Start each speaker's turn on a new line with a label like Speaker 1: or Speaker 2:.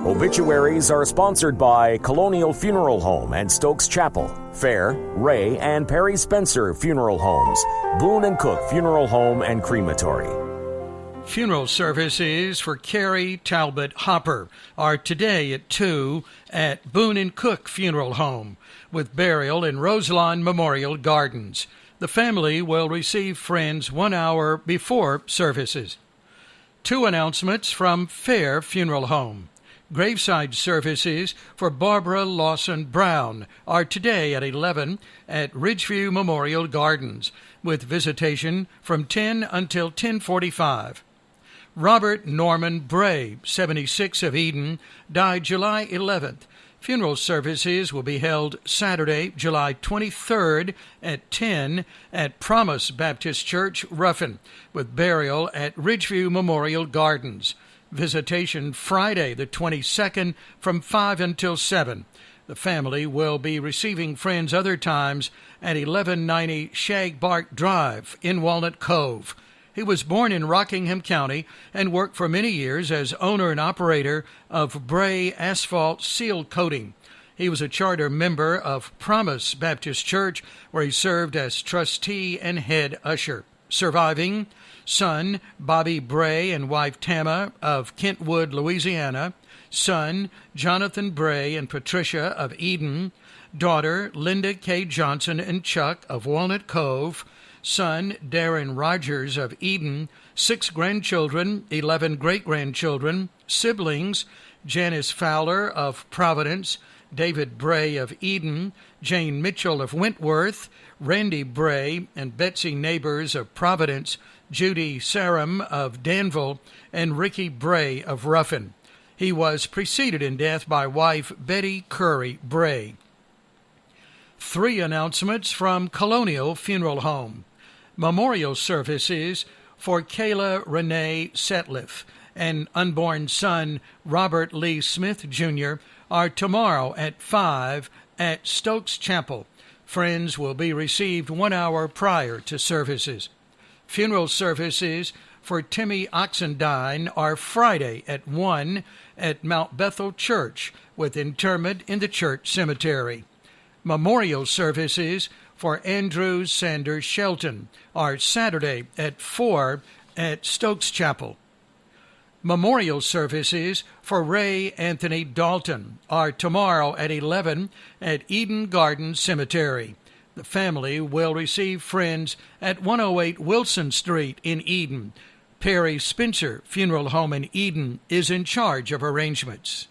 Speaker 1: Obituaries are sponsored by Colonial Funeral Home and Stokes Chapel, Fair, Ray, and Perry Spencer Funeral Homes, Boone & Cook Funeral Home and Crematory.
Speaker 2: Funeral services for Carrie Talbot Hopper are today at 2 at Boone & Cook Funeral Home, with burial in Roselawn Memorial Gardens. The family will receive friends 1 hour before services. 2 announcements from Fair Funeral Home. Graveside services for Barbara Lawson Brown are today at 11 at Ridgeview Memorial Gardens, with visitation from 10 until 10:45. Robert Norman Bray, 76 of Eden, died July 11th. Funeral services will be held Saturday, July 23rd at 10 at Promise Baptist Church, Ruffin, with burial at Ridgeview Memorial Gardens. Visitation Friday, the 22nd, from 5 until 7. The family will be receiving friends other times at 1190 Shagbark Drive in Walnut Cove. He was born in Rockingham County and worked for many years as owner and operator of Bray Asphalt Seal Coating. He was a charter member of Promise Baptist Church, where he served as trustee and head usher. Surviving: son, Bobby Bray and wife Tama of Kentwood, Louisiana. Son, Jonathan Bray and Patricia of Eden. Daughter, Linda K. Johnson and Chuck of Walnut Cove. Son, Darren Rogers of Eden. 6 grandchildren, 11 great-grandchildren. Siblings, Janice Fowler of Providence, David Bray of Eden, Jane Mitchell of Wentworth, Randy Bray and Betsy Neighbors of Providence, Judy Sarum of Danville, and Ricky Bray of Ruffin. He was preceded in death by wife Betty Curry Bray. 3 announcements from Colonial Funeral Home. Memorial services for Kayla Renee Setliff and unborn son Robert Lee Smith Jr. are tomorrow at 5 at Stokes Chapel. Friends will be received 1 hour prior to services. Funeral services for Timmy Oxendine are Friday at 1 at Mount Bethel Church, with interment in the church cemetery. Memorial services for Andrew Sanders Shelton are Saturday at 4 at Stokes Chapel. Memorial services for Ray Anthony Dalton are tomorrow at 11 at Eden Garden Cemetery. The family will receive friends at 108 Wilson Street in Eden. Perry Spencer Funeral Home in Eden is in charge of arrangements.